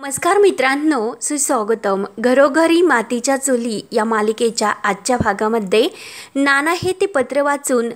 नमस्कार मित्रांनो, सुस्वागतम. घरोघरी मातीच्या चुली या मालिकेच्या आजच्या भागामध्ये नाना हे ते पत्र वाचून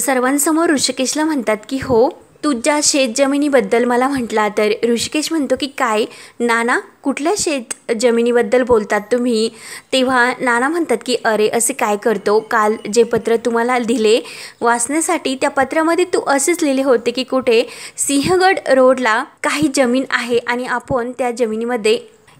सर्वांसमोर ऋषिकेशला म्हणतात की हो, तुझ्या शेतजमिनीबद्दल मला म्हटला. तर ऋषिकेश म्हणतो की काय नाना, कुठल्या शेतजमिनीबद्दल बोलतात तुम्ही? तेव्हा नाना म्हणतात की अरे असे काय करतो, काल जे पत्र तुम्हाला दिले वाचण्यासाठी त्या पत्रामध्ये तू असेच लिहिले होते की कुठे सिंहगड रोडला काही जमीन आहे आणि आपण त्या जमिनीमध्ये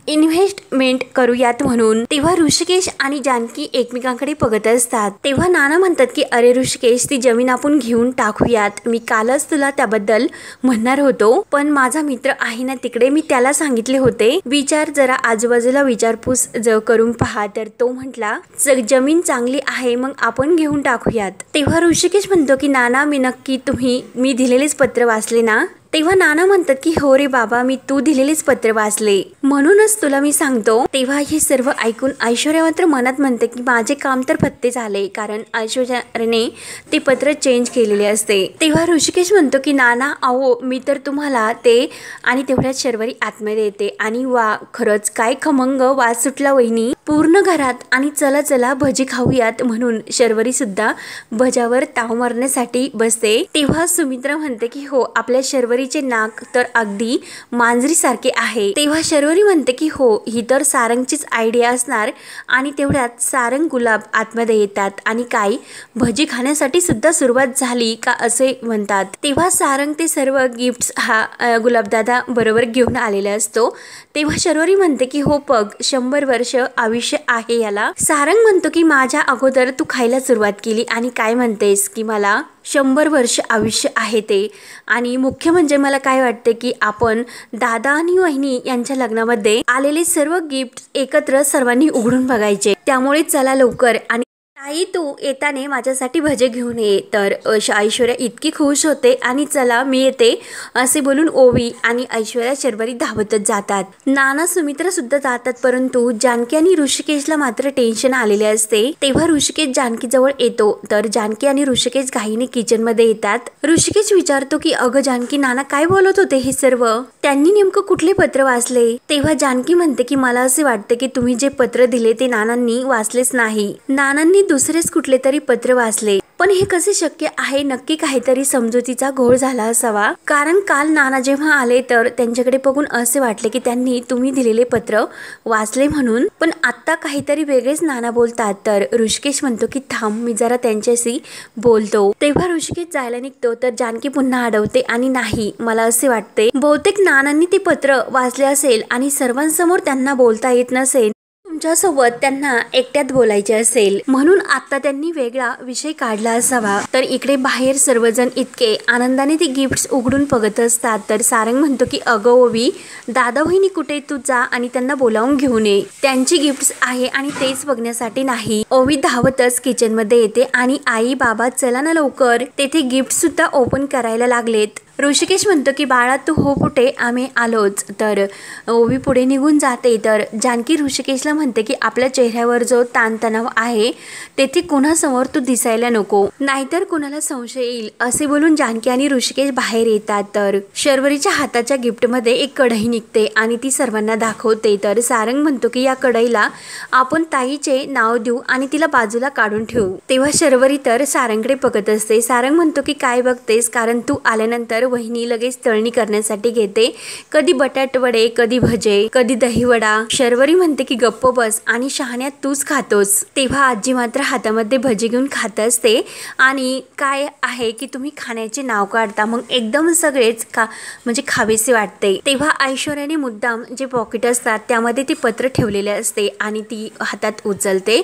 इन्व्हेस्टमेंट करूयात म्हणून. तेव्हा ऋषिकेश आणि जानकी एकमेकांकडे बघत असतात. तेव्हा नाना म्हणतात की अरे ऋषिकेश, ती जमीन आपण घेऊन टाकूयात. मी कालच तुला त्याबद्दल म्हणणार होतो, पण माझा मित्र आहे ना तिकडे, मी त्याला सांगितले होते विचार जरा आजूबाजूला विचारपूस करून पहा. तर तो म्हटला जमीन चांगली आहे, मग आपण घेऊन टाकूयात. तेव्हा ऋषिकेश म्हणतो की नाना, मी नक्की तुम्ही मी दिलेलेच पत्र वाचले ना? तेव्हा नाना म्हणतात की हो रे बाबा, मी तू दिलेलेच पत्र वाचले म्हणूनच तुला मी सांगतो. तेव्हा हे सर्व ऐकून ऐश्वर्या मात्र मनात म्हणते की माझे काम तर फत्ते झाले, कारण ऐश्वर्याने ते पत्र चेंज केलेले असते. तेव्हा ऋषिकेश म्हणतो की नाना अहो, मी तर तुम्हाला ते आणि तेवढ्यात शर्वरी आतमध्ये येते आणि वा, खरंच काय खमंग वास सुटला वहिनी पूर्ण घरात, आणि चला चला भजी खाऊयात म्हणून शर्वरी सुद्धा भजावर ताव मारण्यासाठी बसते. तेव्हा सुमित्रा म्हणते की हो, आपल्या शर्वरीचे नाक तर अगदी मांजरीसारखे आहे. तेव्हा शर्वरी म्हणते की हो, ही तर सारंगचीच आयडिया असणार. आणि तेवढ्यात सारंग गुलाब आतमध्ये येतात आणि काय भजी खाण्यासाठी सुद्धा सुरुवात झाली का असे म्हणतात. तेव्हा सारंग ते सर्व गिफ्ट्स हा गुलाबदादा बरोबर घेऊन आलेला असतो. तेव्हा शर्वरी म्हणते की हो बघ, 100 वर्ष आयुष्य आहे याला. सारंग म्हणतो की माझ्या अगोदर तू खायला सुरुवात केली आणि काय म्हणतेस की मला 100 वर्ष आयुष्य आहे ते. आणि मुख्य म्हणजे मला काय वाटते की आपण दादा आणि वहिनी यांच्या लग्नामध्ये आलेले सर्व गिफ्ट एकत्र सर्वांनी उघडून बघायचे. त्यामुळे चला लवकर, आणि आई तू येताने माझ्यासाठी भजे घेऊन ये. तर ऐश्वर्या इतकी खुश होते आणि चला मी येते असे बोलून ओवी आणि ऐश्वर्या शर्वरी धावतच जातात. नाना सुमित्रा सुद्धा जातात, परंतु जानकी आणि ऋषिकेशला मात्र टेन्शन आलेले असते. तेव्हा ऋषिकेश जानकी जवळ येतो. तर जानकी आणि ऋषिकेश घाईने किचन मध्ये येतात. ऋषिकेश विचारतो की अगं जानकी, नाना काय बोलत होते हे सर्व? त्यांनी नेमकं कुठले पत्र वाचले? तेव्हा जानकी म्हणते की मला असे वाटते की तुम्ही जे पत्र दिले ते नानांनी वाचलेच नाही. नानांनी दुसरेच कुठले तरी पत्र वाचले. पण हे कसे शक्य आहे? नक्की काहीतरी समजुतीचा घोळ झाला असावा, कारण काल नाना जेव्हा आले तर त्यांच्याकडे बघून असे वाटले की त्यांनी तुम्ही दिलेले पत्र वाचले म्हणून. पण आता काहीतरी वेगळेच नाना बोलतात. तर ऋषिकेश म्हणतो की थांब, मी जरा त्यांच्याशी बोलतो. तेव्हा ऋषिकेश जायला निघतो तर जानकी पुन्हा अडवते आणि नाही, मला असे वाटते बहुतेक नानांनी ते पत्र वाचले असेल आणि सर्वांसमोर त्यांना बोलता येत नसेल, तुमच्यासोबत त्यांना एकट्यात बोलायचे असेल म्हणून आता त्यांनी वेगळा विषय काढला असावा. तर इकडे बाहेर सर्वजण इतके आनंदाने ती गिफ्ट्स उघडून बघत असतात. तर सारंग म्हणतो की अगं ओवी, दादा वहिनी कुठे, तू जा आणि त्यांना बोलावून घेऊन ये, त्यांची गिफ्ट्स आहे आणि तेच बघण्यासाठी नाही. ओवी धावतच किचन मध्ये येते आणि आई बाबा चला ना लवकर, तेथे गिफ्ट सुद्धा ओपन करायला लागलेत. ऋषिकेश म्हणतो की बाळा तू हो कुठे, आम्ही आलोच. तर ओवी पुढे निघून जाते. तर जानकी ऋषिकेशला म्हणते की आपल्या चेहऱ्यावर जो ताणतणाव आहे तेथे कुणासमोर तू दिसायला नको, नाहीतर कुणाला संशय येईल असे बोलून जानकी आणि ऋषिकेश बाहेर येतात. तर शर्वरीच्या हाताच्या गिफ्टमध्ये एक कढई निघते आणि ती सर्वांना दाखवते. तर सारंग म्हणतो की या कढईला आपण ताईचे नाव देऊ आणि तिला बाजूला काढून ठेवू. तेव्हा शर्वरी तर सारंगकडे बघत असते. सारंग म्हणतो की काय बघतेस, कारण तू आल्यानंतर वहिनी लगेच तळणी करण्यासाठी घेते, कधी बटाट वडे, कधी भजे, कधी दहीवडा. शर्वरी म्हणते की गप्प बस आणि शहाण्यात तूच खातोस. तेव्हा आजी मात्र हातामध्ये भजी घेऊन खात असते आणि काय आहे की तुम्ही खाण्याचे नाव काढता, मग एकदम सगळेच म्हणजे खावेसे वाटते. तेव्हा ऐश्वर्याने मुद्दाम जे पॉकेट असतात त्यामध्ये ती पत्र ठेवलेले असते आणि ती हातात उचलते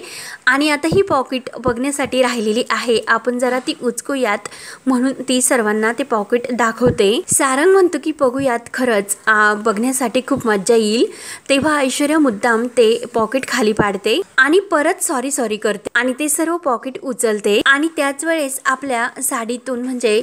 आणि आता ही पॉकेट बघण्यासाठी राहिलेली आहे, आपण जरा ती उचकूयात म्हणून ती सर्वांना ते पॉकेट दाखवते. सारंग म्हणतो की बघूयात, खरंच बघण्यासाठी खूप मज्जा येईल. तेव्हा ऐश्वर्या मुद्दाम ते पॉकेट खाली पाडते आणि परत सॉरी करते आणि ते सर्व पॉकेट उचलते आणि त्याच वेळेस आपल्या साडीतून म्हणजे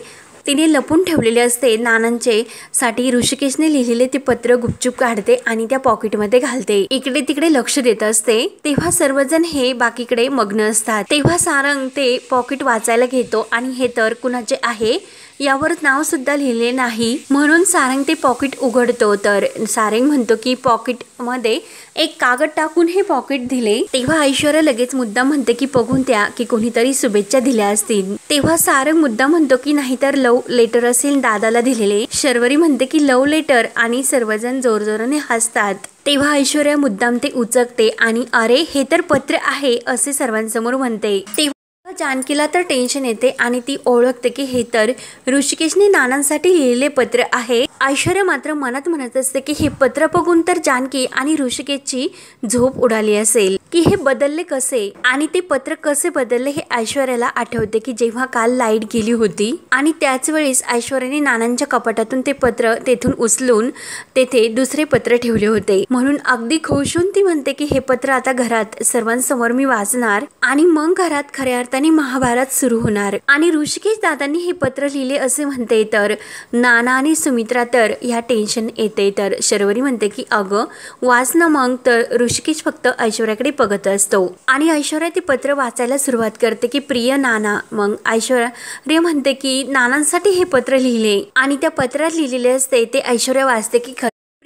तिने लपून ठेवलेले असते नानांचे साठी ऋषिकेशने लिहिलेले ते पत्र गुपचूप काढते आणि त्या पॉकेटमध्ये घालते. इकडे तिकडे लक्ष देत असते. तेव्हा सर्वजण हे बाकीकडे मग्न असतात. तेव्हा सारंग ते पॉकेट वाचायला घेतो आणि हे तर कुणाचे आहे यावर नाव सुद्धा लिहिले नाही, म्हणून सारंग ते पॉकेट उघडतो. तर सारंग म्हणतो की पॉकेट मध्ये एक कागद टाकून हे पॉकेट दिले. तेव्हा ऐश्वर्या लगेच मुद्दाम म्हणते की बघून त्या की कोणीतरी शुभेच्छा दिल्या असतील. तेव्हा सारंग मुद्दाम म्हणतो की नाहीतर लव लेटर असेल दादाला दिलेले. शर्वरी म्हणते की लव लेटर आणि सर्वजण जोरजोराने हसतात. तेव्हा ऐश्वर्या मुद्दाम ते उचकते आणि अरे हे तर पत्र आहे असे सर्वांसमोर म्हणते. तेव्हा जानकीला तर टेन्शन येते आणि ती ओळखते की हे तर ऋषिकेशने नानांसाठी लिहिलेले पत्र आहे. ऐश्वर्या मात्र मनात म्हणत असते की हे पत्र बघून तर जानकी आणि ऋषिकेशची झोप उडाली असेल की हे बदलले कसे, आणि ते पत्र कसे बदलले हे ऐश्वर्याला आठवते की जेव्हा काल लाईट गेली होती आणि त्याच वेळेस ऐश्वर्याने नानांच्या कपाटातून ते पत्र तेथून उचलून तेथे दुसरे पत्र ठेवले होते. म्हणून अगदी खुश होऊन ती म्हणते की हे पत्र आता घरात सर्वांसमोर मी वाचणार आणि मग घरात खऱ्या अर्थाने महाभारत सुरू होणार. आणि ऋषिकेश दादांनी हे पत्र लिहिले असे म्हणते. तर नाना आणि सुमित्रा तर ह्या टेन्शन येते. तर शर्वरी म्हणते की अगं वाच ना मग. तर ऋषिकेश फक्त ऐश्वर्याकडे बघत असतो आणि ऐश्वर्या ते पत्र वाचायला सुरुवात करते की प्रिय नाना. मग ऐश्वर्या म्हणते की नानांसाठी हे पत्र लिहिले आणि त्या पत्रात लिहिलेले असते ते ऐश्वर्या वाचते की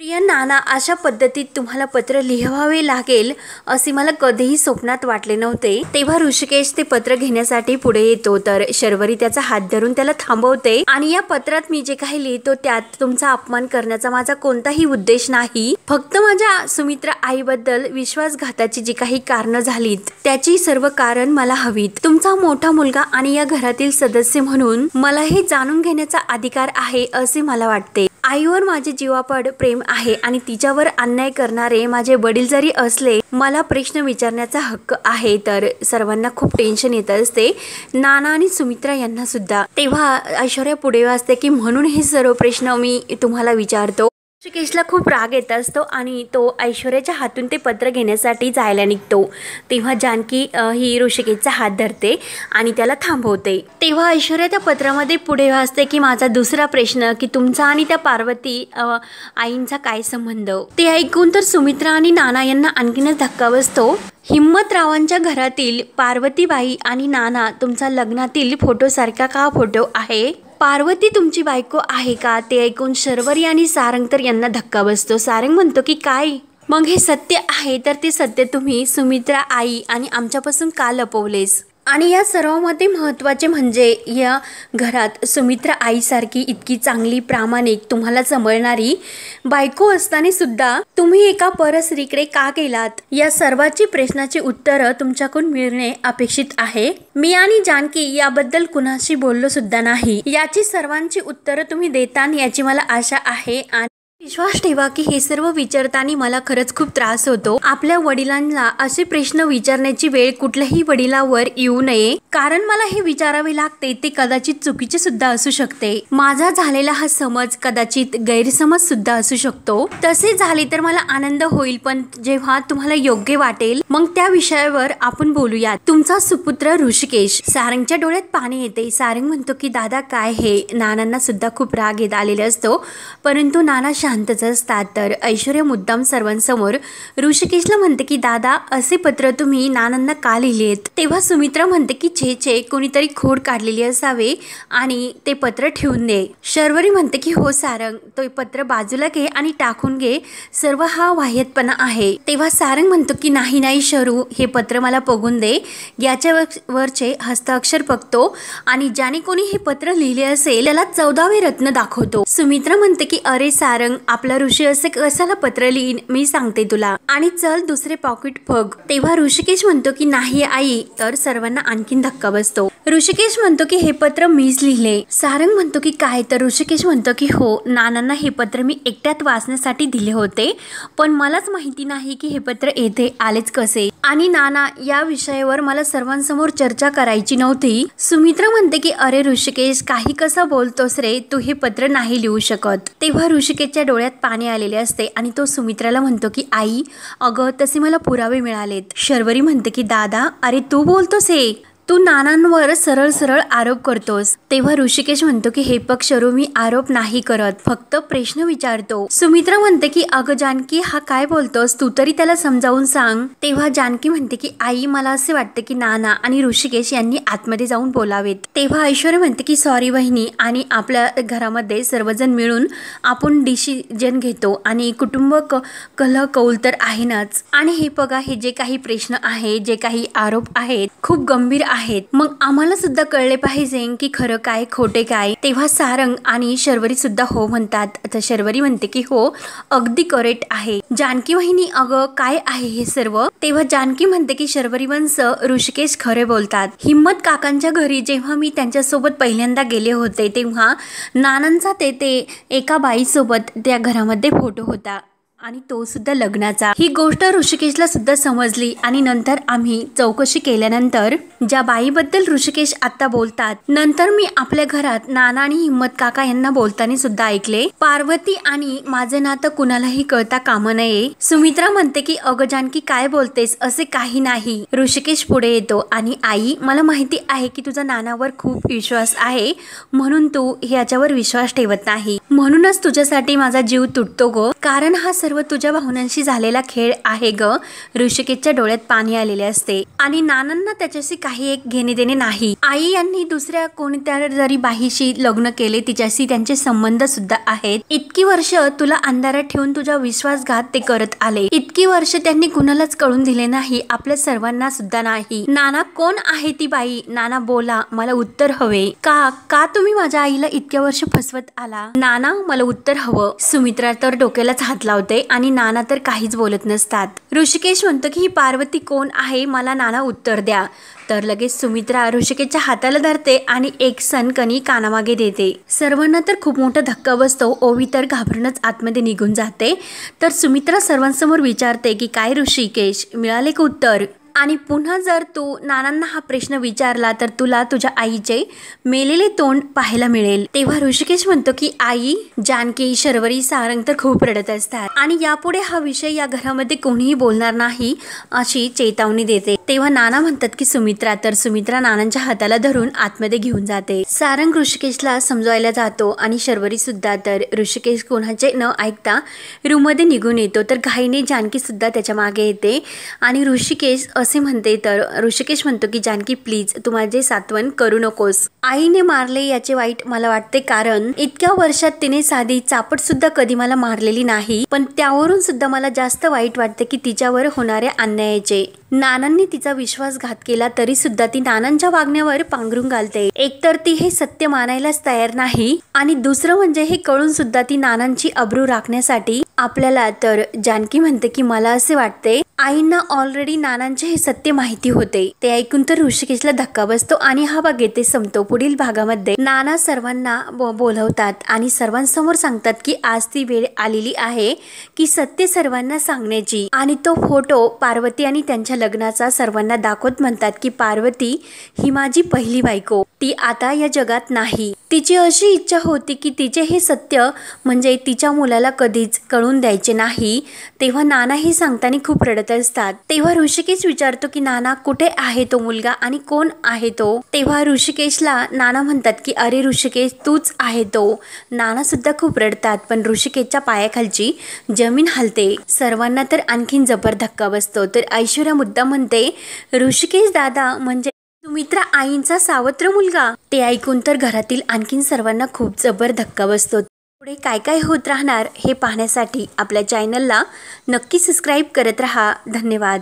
प्रिय नाना, अशा पद्धतीत तुम्हाला पत्र लिहावे लागेल असे मला कधीही स्वप्नात वाटले नव्हते. तेव्हा ऋषिकेश ते पत्र घेण्यासाठी पुढे येतो. तर शर्वरी त्याचा हात धरून त्याला थांबवते आणि या पत्रात मी जे काही लिहितो त्यात तुमचा अपमान करण्याचा माझा कोणताही उद्देश नाही. फक्त माझ्या सुमित्रा आईबद्दल विश्वासघाताची जी काही कारणं झालीत त्याची सर्व कारण मला हवीत. तुमचा मोठा मुलगा आणि या घरातील सदस्य म्हणून मला हे जाणून घेण्याचा अधिकार आहे असे मला वाटते. आईवर माझे जीवापाड प्रेम आहे आणि तिच्यावर अन्याय करणारे माझे वडील जरी असले मला प्रश्न विचारण्याचा हक्क आहे. तर सर्वांना खूप टेन्शन येत असते, नाना आणि सुमित्रा यांना सुद्धा. तेव्हा ऐश्वर्या पुढे वाचते की म्हणून हे सर्व प्रश्न मी तुम्हाला विचारतो. ऋषिकेशला खूप राग येत असतो आणि तो ऐश्वर्याच्या हातून ते पत्र घेण्यासाठी जायला निघतो. तेव्हा जानकी ही ऋषिकेशचा हात धरते आणि त्याला थांबवते. तेव्हा ऐश्वर्या त्या पत्रामध्ये पुढे वाचते की माझा दुसरा प्रश्न की तुमचा आणि त्या पार्वती आईंचा काय संबंध. ते ऐकून तर सुमित्रा आणि नाना यांना आणखीनच धक्का बसतो. हिम्मतरावांच्या घरातील पार्वतीबाई आणि नाना तुमचा लग्नातील फोटो सारखा का फोटो आहे. पार्वती तुमची बायको आहे का. ते ऐकून शर्वरी आणि सारंग तर यांना धक्का बसतो. सारंग म्हणतो की काय मग हे सत्य आहे तर ते सत्य तुम्ही सुमित्रा आई आणि आमच्यापासून का लपवलेस. आणि या सर्वांमध्ये महत्त्वाचे म्हणजे या घरात सुमित्रा आईसारखी इतकी चांगली प्रामाणिक तुम्हाला सांभाळणारी बायको असताना सुद्धा तुम्ही एका परस्त्रीकडे का गेलात. या सर्वाची प्रश्नाची उत्तरं तुमच्याकडून मिळणे अपेक्षित आहे. मी आणि जानकी याबद्दल कुणाशी बोललो सुद्धा नाही. याची सर्वांची उत्तरं तुम्ही देताना याची मला आशा आहे. आणि विश्वास ठेवा की हे सर्व विचारताना मला खरंच खूप त्रास होतो. आपल्या वडिलांना असे प्रश्न विचारण्याची वेळ कुठल्याही वडिलावर येऊ नये, कारण मला हे विचारावे लागते ते कदाचित चुकीचे सुद्धा असू शकते. माझा झालेला हा समज कदाचित गैरसमज सुद्धा असू शकतो. तसे झाले तर मला आनंद होईल, पण जेव्हा तुम्हाला योग्य वाटेल मग त्या विषयावर आपण बोलूयात. तुमचा सुपुत्र ऋषिकेश. सारंगच्या डोळ्यात पाणी येते. सारंग म्हणतो की दादा काय हे. नानांना सुद्धा खूप राग येत आलेला असतो, परंतु नाना शांतच असतात. तर ऐश्वर्या मुद्दाम सर्वांसमोर ऋषिकेशला म्हणते की दादा असे पत्र तुम्ही नानांना का लिहिलेत. तेव्हा सुमित्रा म्हणते की छे कोणीतरी खोड काढलेली असावे आणि ते पत्र ठेवून दे. शर्वरी म्हणते की हो सारंग, तो पत्र बाजूला घे आणि टाकून घे, सर्व हा वाह्यतपणा आहे. तेव्हा सारंग म्हणतो की नाही शरू, हे पत्र मला बघून दे. याच्यावरचे हस्ताक्षर बघतो आणि ज्याने कोणी हे पत्र लिहिले असेल त्याला 14वे रत्न दाखवतो. सुमित्रा म्हणते की अरे सारंग, आपला ऋषी असे कशाला पत्र लिहीन, मी सांगते तुला, आणि चल दुसरे पॉकेट बघ. तेव्हा ऋषिकेश म्हणतो की नाही आई. तर सर्वांना आणखीन धक्का बसतो. ऋषिकेश म्हणतो की हे पत्र मीच लिहिले. सारंग म्हणतो की काय. तर ऋषिकेश म्हणतो की हो, नानांना हे पत्र मी एकट्यात वाचण्यासाठी दिले होते, पण मलाच माहिती नाही की हे पत्र येथे आलेच कसे. आणि नाना, या विषयावर मला सर्वांसमोर चर्चा करायची नव्हती. सुमित्रा म्हणते की अरे ऋषिकेश, काही कसा बोलतोस रे, तू हे पत्र नाही लिहू शकत. तेव्हा ऋषिकेशच्या डोळ्यात पाणी आलेले असते आणि तो सुमित्राला म्हणतो की आई, अगं तसे मला पुरावे मिळालेत. शर्वरी म्हणते की दादा, अरे तू बोलतोस हे, तू नानांवर सरळ सरळ आरोप करतोस। तेव्हा ऋषिकेश म्हणतो की हे बघ शरू, मी आरोप नाही करत, फक्त प्रश्न विचारतो। सुमित्रा म्हणते की अगं जानकी, हा काय बोलतोस, तू तरी त्याला समजावून सांग। तेव्हा जानकी म्हणते की आई, मला असे वाटते की नाना आणि ऋषिकेश यांनी आतमध्ये जाऊन बोलावेत। तेव्हा ऐश्वर्या म्हणते की सॉरी बहिणी, आणि आपल्या घरामध्ये सर्वजण मिळून आपण डिसिजन घेतो आणि कुटुंब कलह कौल तर आहे नाच। आणि हे बघा, हे जे काही प्रश्न आहे, जे काही आरोप आहेत, खूप गंभीर आहेत, मग आम्हाला सुद्धा कळले पाहिजे की खरं काय खोटे काय। तेव्हा सारंग आणि शर्वरी सुद्धा हो म्हणतात। तर शर्वरी म्हणते की हो, अगदी करेक्ट आहे। जानकी वहिनी, अगं काय आहे हे सर्व? तेव्हा जानकी म्हणते की शर्वरी वंश, ऋषिकेश खरे बोलतात। हिम्मत काकांच्या घरी जेव्हा मी त्यांच्यासोबत पहिल्यांदा गेले होते तेव्हा नानांचा ते एका बाईसोबत त्या घरामध्ये फोटो होता, आणि तो सुद्धा लग्नाचा। ही गोष्ट ऋषिकेशला सुद्धा समजली, आणि नंतर आम्ही चौकशी केल्यानंतर ज्या बाईबद्दल ऋषिकेश आता बोलतात, नंतर मी आपल्या घरात नाना आणि हिम्मत काका यांना बोलताना सुद्धा ऐकले। पार्वती आणि माझं नातं कुणालाही कळता कामा नये। सुमित्रा म्हणते की अगं जानकी, काय बोलतेस, असे काही नाही। ऋषिकेश पुढे येतो आणि आई, मला माहिती आहे की तुझा नानावर खूप विश्वास आहे, म्हणून तू ह्याच्यावर विश्वास ठेवत नाही, म्हणूनच तुझ्यासाठी माझा जीव तुटतो गो, कारण हा सर्व तुझ्या भावनांशी झालेला खेळ आहे ग। ऋषिकेशच्या डोळ्यात पाणी आलेले असते, आणि नानांना त्याच्याशी काही एक घेणे देणे नाही। आई यांनी दुसऱ्या कोणत्या जरी बाईशी लग्न केले, तिच्याशी त्यांचे संबंध सुद्धा आहेत। इतकी वर्ष तुला अंधारात ठेवून तुझा विश्वासघात ते करत आले, इतकी वर्ष त्यांनी कुणालाच कळून दिले नाही, आपल्या सर्वांना सुद्धा नाही। नाना, कोण आहे ती बाई? नाना बोला, मला उत्तर हवे। का तुम्ही माझ्या आईला इतक्या वर्ष फसवत आला? नाना, मला उत्तर हवं। सुमित्रा तर डोक्यालाच हात लावते, आणि नाना तर काहीच बोलत नसतात। ऋषिकेश म्हणतो की ही पार्वती कोण आहे, मला नाना उत्तर द्या। तर लगेच सुमित्रा ऋषिकेशच्या हाताला धरते आणि एक सणकणी कानामागे देते। सर्वांना तर खूप मोठा धक्का बसतो। ओवी तर घाबरूनच आतमध्ये निघून जाते। तर सुमित्रा सर्वांसमोर विचारते की काय ऋषिकेश, मिळाले का उत्तर? आणि पुन्हा जर तू नानांना हा प्रश्न विचारला तर तुला तुझ्या आईचे मेलेले तोंड पाहायला मिळेल। तेव्हा ऋषिकेश म्हणतो की आई, जानकी, शर्वरी, सारंग तर खूप रडत असतात, आणि यापुढे हा विषय या घरामध्ये कोणीही बोलणार नाही अशी चेतावणी देते। तेव्हा नाना म्हणतात की सुमित्रा, तर सुमित्रा नानांच्या हाताला धरून आतमध्ये घेऊन जाते। सारंग ऋषिकेशला समजवायला जातो, आणि शर्वरी सुद्धा। तर ऋषिकेश कोणाचे न ऐकता रूम मध्ये निघून येतो, तर घाईने जानकी सुद्धा त्याच्या मागे येते, आणि ऋषिकेश असे म्हणते। तर ऋषिकेश म्हणतो की जानकी प्लीज, तू माझे सात्वन करू नकोस। आईने मारले याचे वाईट मला वाटते, कारण इतक्या वर्षात तिने साधी चापट सुद्धा कधी मला मारलेली नाही, पण त्यावरून सुद्धा मला जास्त वाईट वाटते की तिच्यावर होणाऱ्या अन्यायाचे। नानांनी तिचा विश्वासघात केला तरी सुद्धा ती नानांच्या वागण्यावर पांघरून घालते। एकतर ती हे सत्य मानायलाच तयार नाही, आणि दुसरं म्हणजे हे कळून सुद्धा ती नानांची अब्रू राखण्यासाठी आपल्याला। तर जानकी म्हणते की मला असे वाटते आईंना ऑलरेडी नानांचे हे सत्य माहिती होते। ते ऐकून तर ऋषिकेशला धक्का बसतो, आणि हा भाग येथे संपतो। पुढील भागामध्ये नाना सर्वांना बोलवतात आणि सर्वांसमोर सांगतात की आज ती वेळ आलेली आहे की सत्य सर्वांना सांगण्याची, आणि तो फोटो पार्वती आणि त्यांच्या लग्नाचा सर्वांना दाखवत म्हणतात की पार्वती ही माझी पहिली बायको, ती आता या जगात नाही। तिची अशी इच्छा होती की तिचे हे सत्य म्हणजे तिच्या मुलाला कधीच कळून द्यायचे नाही। तेव्हा नाना हे सांगताना खूप रडत असतात। तेव्हा ऋषिकेश विचारतो की नाना, कुठे आहे तो मुलगा आणि कोण आहे तो? तेव्हा ऋषिकेशला नाना म्हणतात की अरे ऋषिकेश, तूच आहे तो। नाना सुद्धा खूप रडतात, पण ऋषिकेशच्या पायाखालची जमीन हलते। सर्वांना तर आणखीन जबर धक्का बसतो। तर ऐश्वर्या मुद्दा म्हणते, ऋषिकेश दादा म्हणजे सुमित्रा आईंचा सावत्र मुलगा? ते ऐकून तर घरातील आणखीन सर्वांना खूप जबर धक्का बसतो। पुढे काय काय होत राहणार हे पाहण्यासाठी आपल्या चॅनलला नक्की सबस्क्राईब करत रहा। धन्यवाद।